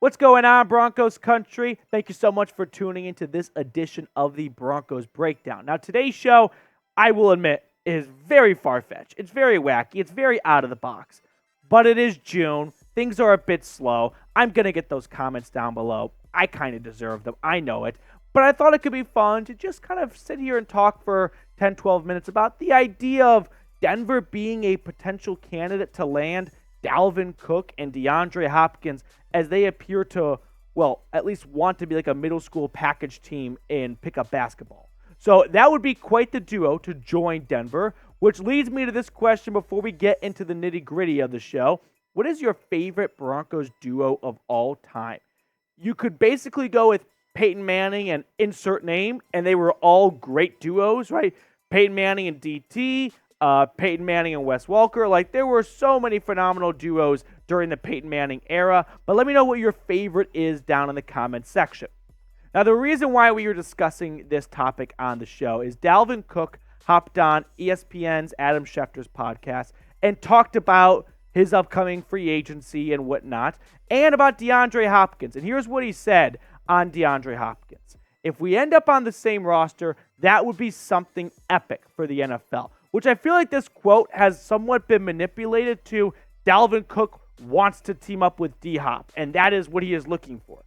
What's going on, Broncos Country? Thank you so much for tuning into this edition of the Broncos Breakdown. Now, today's show, I will admit, is very far-fetched. It's very wacky. It's very out of the box. But it is June. Things are a bit slow. I'm going to get those comments down below. I kind of deserve them. I know it. But I thought it could be fun to just kind of sit here and talk for 10, 12 minutes about the idea of Denver being a potential candidate to land Dalvin Cook and DeAndre Hopkins as they appear to, well, at least want to be like a middle school package team in pickup basketball. So that would be quite the duo to join Denver, which leads me to this question before we get into the nitty-gritty of the show. What is your favorite Broncos duo of all time? You could basically go with Peyton Manning and insert name, and they were all great duos, right? Peyton Manning and DT, Peyton Manning and Wes Welker. Like, there were so many phenomenal duos during the Peyton Manning era. But let me know what your favorite is down in the comments section. Now, the reason why we are discussing this topic on the show is Dalvin Cook hopped on ESPN's Adam Schefter's podcast and talked about his upcoming free agency and whatnot, and about DeAndre Hopkins. And here's what he said on DeAndre Hopkins. If we end up on the same roster, that would be something epic for the NFL. Which I feel like this quote has somewhat been manipulated to Dalvin Cook wants to team up with D-Hop, and that is what he is looking for.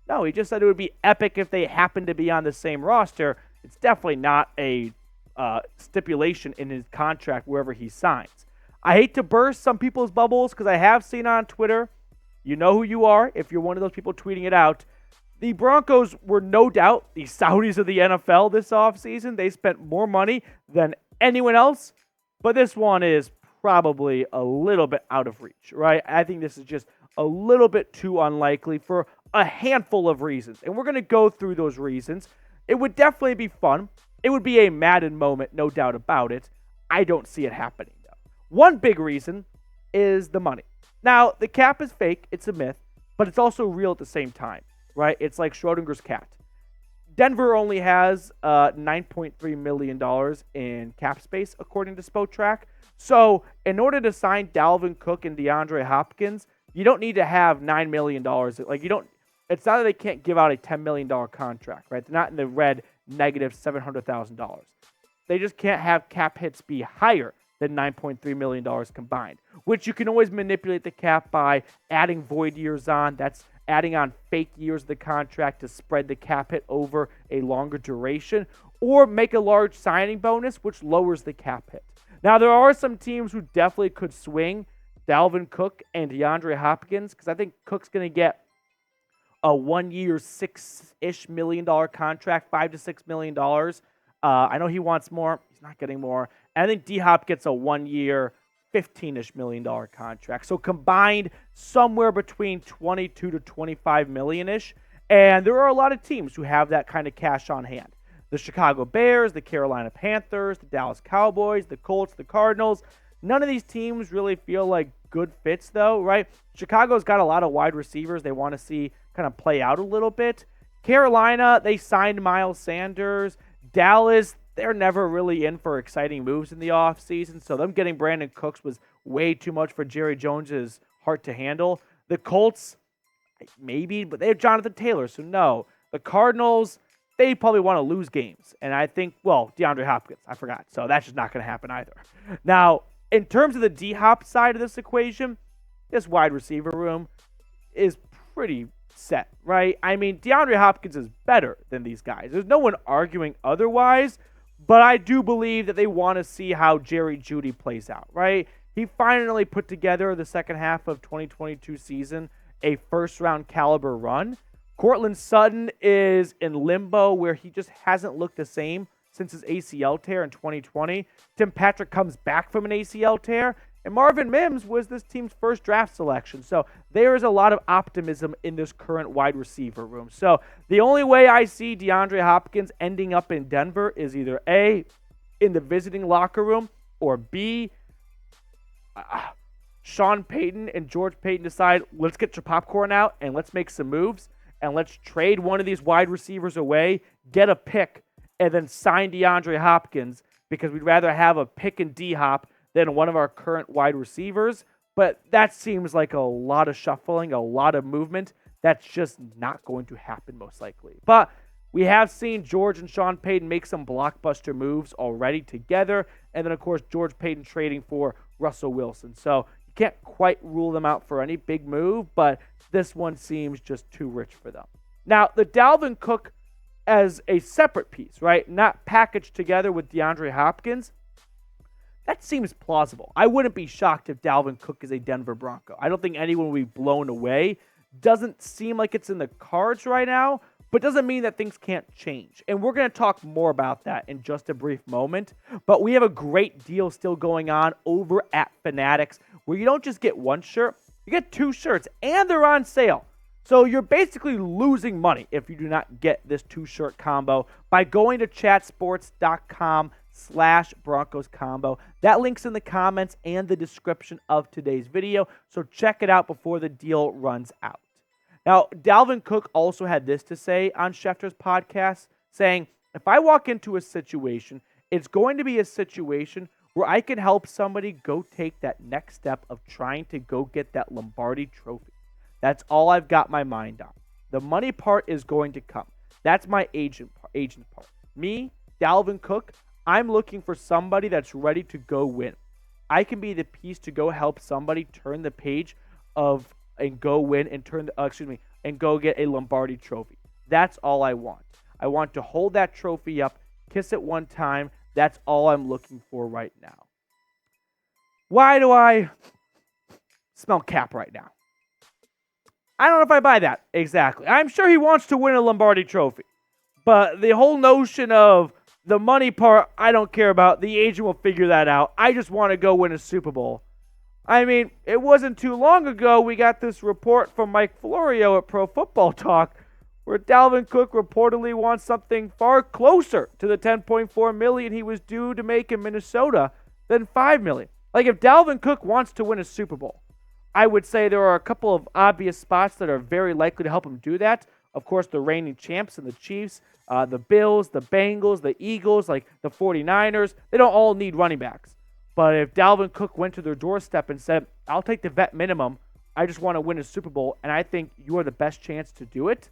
No, he just said it would be epic if they happen to be on the same roster. It's definitely not a stipulation in his contract wherever he signs. I hate to burst some people's bubbles because I have seen on Twitter, you know who you are if you're one of those people tweeting it out. The Broncos were no doubt the Saudis of the NFL this offseason. They spent more money than anyone else, but this one is probably a little bit out of reach, right? I think this is just a little bit too unlikely for a handful of reasons, and we're going to go through those reasons. It would definitely be fun. It would be a Madden moment, no doubt about it. I don't see it happening, though. One big reason is the money. Now, the cap is fake. It's a myth, but it's also real at the same time, right? It's like Schrodinger's cat. Denver only has $9.3 million in cap space, according to Spotrac. So in order to sign Dalvin Cook and DeAndre Hopkins, you don't need to have $9 million. Like, you don't. It's not that they can't give out a $10 million contract, right? They're not in the red negative $700,000. They just can't have cap hits be higher than $9.3 million combined, which you can always manipulate the cap by adding void years on. That's adding on fake years of the contract to spread the cap hit over a longer duration, or make a large signing bonus, which lowers the cap hit. Now, there are some teams who definitely could swing Dalvin Cook and DeAndre Hopkins, because I think Cook's going to get a 1 year, $6-ish million contract, $5 to $6 million. I know he wants more. He's not getting more. And I think D-Hop gets a 1 year, $15-ish million contract. So combined, somewhere between 22 to 25 million-ish. And there are a lot of teams who have that kind of cash on hand. The Chicago Bears, the Carolina Panthers, the Dallas Cowboys, the Colts, the Cardinals. None of these teams really feel like good fits, though, right? Chicago's got a lot of wide receivers they want to see kind of play out a little bit. Carolina, they signed Miles Sanders. Dallas, they're never really in for exciting moves in the offseason, so them getting Brandon Cooks was way too much for Jerry Jones's heart to handle. The Colts, maybe, but they have Jonathan Taylor, so no. The Cardinals, they probably want to lose games, and I think, well, DeAndre Hopkins, I forgot, so that's just not going to happen either. Now, in terms of the D-Hop side of this equation, this wide receiver room is pretty set, right? I mean, DeAndre Hopkins is better than these guys. There's no one arguing otherwise, but I do believe that they want to see how Jerry Jeudy plays out, right? He finally put together the second half of 2022 season a first-round caliber run. Courtland Sutton is in limbo where he just hasn't looked the same since his ACL tear in 2020. Tim Patrick comes back from an ACL tear, and Marvin Mims was this team's first draft selection. So there is a lot of optimism in this current wide receiver room. So the only way I see DeAndre Hopkins ending up in Denver is either A, in the visiting locker room, or B, Sean Payton and George Payton decide, let's get your popcorn out and let's make some moves and let's trade one of these wide receivers away, get a pick, and then sign DeAndre Hopkins because we'd rather have a pick and D-Hop than one of our current wide receivers. But that seems like a lot of shuffling, a lot of movement That's just not going to happen most likely. But we have seen George and Sean Payton make some blockbuster moves already together. And then, of course, George Payton trading for Russell Wilson. So you can't quite rule them out for any big move, but this one seems just too rich for them. Now, the Dalvin Cook as a separate piece, right? Not packaged together with DeAndre Hopkins. That seems plausible. I wouldn't be shocked if Dalvin Cook is a Denver Bronco. I don't think anyone will be blown away. Doesn't seem like it's in the cards right now, but doesn't mean that things can't change. And we're going to talk more about that in just a brief moment. But we have a great deal still going on over at Fanatics where you don't just get one shirt, you get two shirts, and they're on sale. So you're basically losing money if you do not get this two-shirt combo by going to chatsports.com/Broncos combo. That link's in the comments and the description of today's video, so check it out before the deal runs out. Now, Dalvin Cook also had this to say on Schefter's podcast, saying, if I walk into a situation, it's going to be a situation where I can help somebody go take that next step of trying to go get that Lombardi Trophy. That's all I've got my mind on. The money part is going to come. That's my agent part. Me, Dalvin Cook, I'm looking for somebody that's ready to go win. I can be the piece to go help somebody turn the page and go win and and go get a Lombardi Trophy. That's all I want. I want to hold that trophy up, kiss it one time. That's all I'm looking for right now. Why do I smell cap right now? I don't know if I buy that exactly. I'm sure he wants to win a Lombardi Trophy. But the whole notion of the money part, I don't care about. The agent will figure that out. I just want to go win a Super Bowl. I mean, it wasn't too long ago we got this report from Mike Florio at Pro Football Talk where Dalvin Cook reportedly wants something far closer to the $10.4 million he was due to make in Minnesota than $5 million. Like, if Dalvin Cook wants to win a Super Bowl, I would say there are a couple of obvious spots that are very likely to help him do that. Of course, the reigning champs and the Chiefs, the Bills, the Bengals, the Eagles, like the 49ers, they don't all need running backs. But if Dalvin Cook went to their doorstep and said, I'll take the vet minimum, I just want to win a Super Bowl, and I think you are the best chance to do it,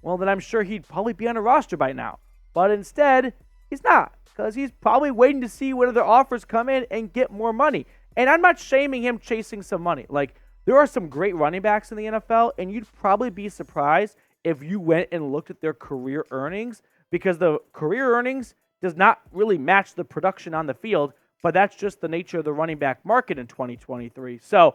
well, then I'm sure he'd probably be on a roster by now. But instead, he's not, because he's probably waiting to see what other offers come in and get more money. And I'm not shaming him chasing some money. Like, there are some great running backs in the NFL, and you'd probably be surprised if you went and looked at their career earnings, because the career earnings does not really match the production on the field, but that's just the nature of the running back market in 2023. So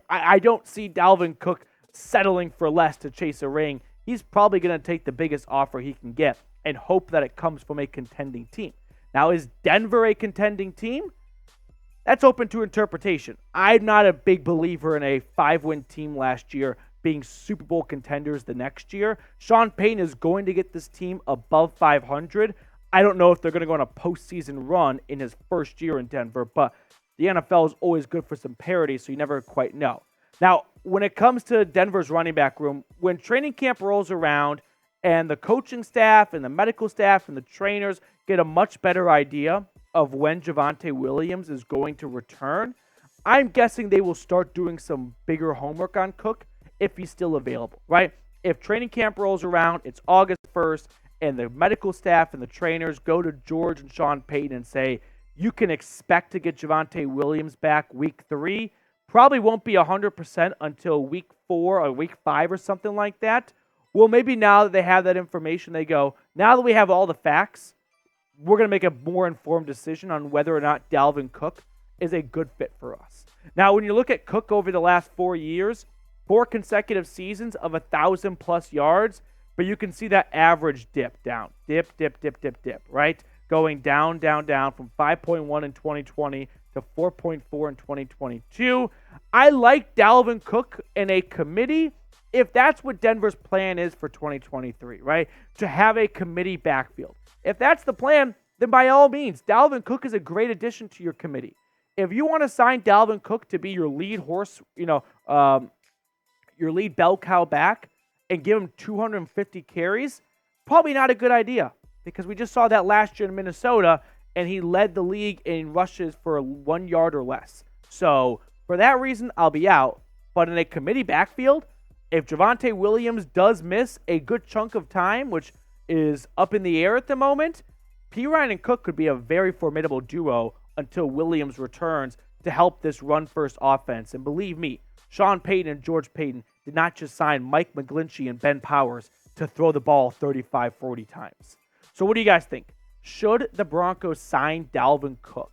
I don't see Dalvin Cook settling for less to chase a ring. He's probably going to take the biggest offer he can get and hope that it comes from a contending team. Now, is Denver a contending team? That's open to interpretation. I'm not a big believer in a 5-win team last year being Super Bowl contenders the next year. Sean Payton is going to get this team above 500. I don't know if they're going to go on a postseason run in his first year in Denver, but the NFL is always good for some parity, so you never quite know. Now, when it comes to Denver's running back room, when training camp rolls around and the coaching staff and the medical staff and the trainers get a much better idea of when Javonte Williams is going to return, I'm guessing they will start doing some bigger homework on Cook if he's still available, right? If training camp rolls around, it's August 1st, and the medical staff and the trainers go to George and Sean Payton and say, you can expect to get Javonte Williams back week 3. Probably won't be 100% until week 4 or week 5 or something like that. Well, maybe now that they have that information, they go, now that we have all the facts, we're going to make a more informed decision on whether or not Dalvin Cook is a good fit for us. Now, when you look at Cook over the last 4 years, 4 consecutive seasons of 1,000+ yards, but you can see that average dip down. Dip, right? Going down from 5.1 in 2020 to 4.4 in 2022. I like Dalvin Cook in a committee if that's what Denver's plan is for 2023, right? To have a committee backfield. If that's the plan, then by all means, Dalvin Cook is a great addition to your committee. If you want to sign Dalvin Cook to be your lead horse, your lead bell cow back and give him 250 carries, probably not a good idea, because we just saw that last year in Minnesota and he led the league in rushes for 1 yard or less. So for that reason, I'll be out. But in a committee backfield, If Javonte Williams does miss a good chunk of time, which is up in the air at the moment, Perine and Cook could be a very formidable duo until Williams returns to help this run-first offense. And believe me, Sean Payton and George Paton did not just sign Mike McGlinchey and Ben Powers to throw the ball 35, 40 times. So what do you guys think? Should the Broncos sign Dalvin Cook?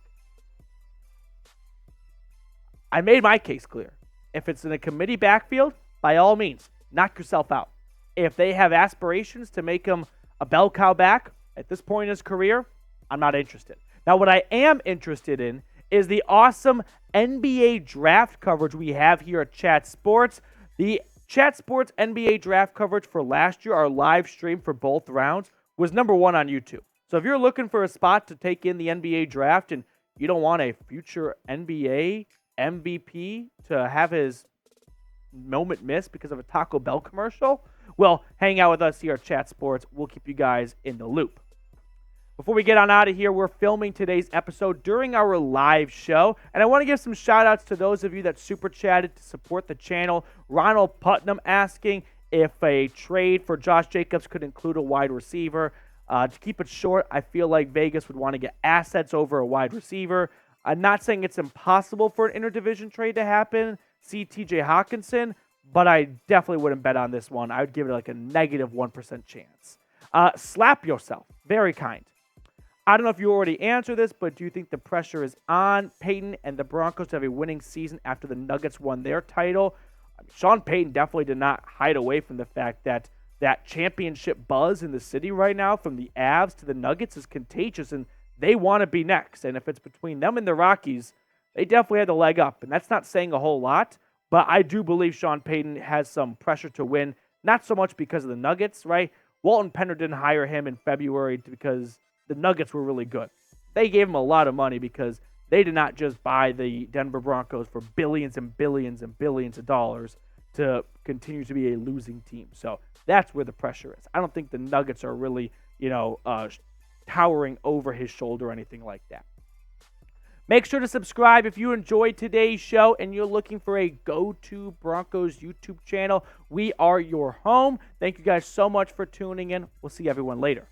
I made my case clear. If it's in a committee backfield, by all means, knock yourself out. If they have aspirations to make him a bell cow back at this point in his career, I'm not interested. Now, what I am interested in is the awesome NBA draft coverage we have here at Chat Sports. The Chat Sports NBA draft coverage for last year, our live stream for both rounds, was #1 on YouTube. So if you're looking for a spot to take in the NBA draft and you don't want a future NBA MVP to have his moment missed because of a Taco Bell commercial, well, hang out with us here at Chat Sports. We'll keep you guys in the loop. Before we get on out of here, we're filming today's episode during our live show, and I want to give some shout-outs to those of you that super chatted to support the channel. Ronald Putnam asking if a trade for Josh Jacobs could include a wide receiver. To keep it short, I feel like Vegas would want to get assets over a wide receiver. I'm not saying it's impossible for an interdivision trade to happen. See TJ Hawkinson, but I definitely wouldn't bet on this one. I would give it like a negative 1% chance. Slap yourself. Very kind. I don't know if you already answered this, but do you think the pressure is on Payton and the Broncos to have a winning season after the Nuggets won their title? Sean Payton definitely did not hide away from the fact that that championship buzz in the city right now from the Avs to the Nuggets is contagious, and they want to be next. And if it's between them and the Rockies, they definitely had the leg up. And that's not saying a whole lot, but I do believe Sean Payton has some pressure to win, not so much because of the Nuggets, right? Walton Penner didn't hire him in February because the Nuggets were really good. They gave him a lot of money because they did not just buy the Denver Broncos for billions and billions and billions of dollars to continue to be a losing team. So that's where the pressure is. I don't think the Nuggets are really, towering over his shoulder or anything like that. Make sure to subscribe if you enjoyed today's show and you're looking for a go-to Broncos YouTube channel. We are your home. Thank you guys so much for tuning in. We'll see everyone later.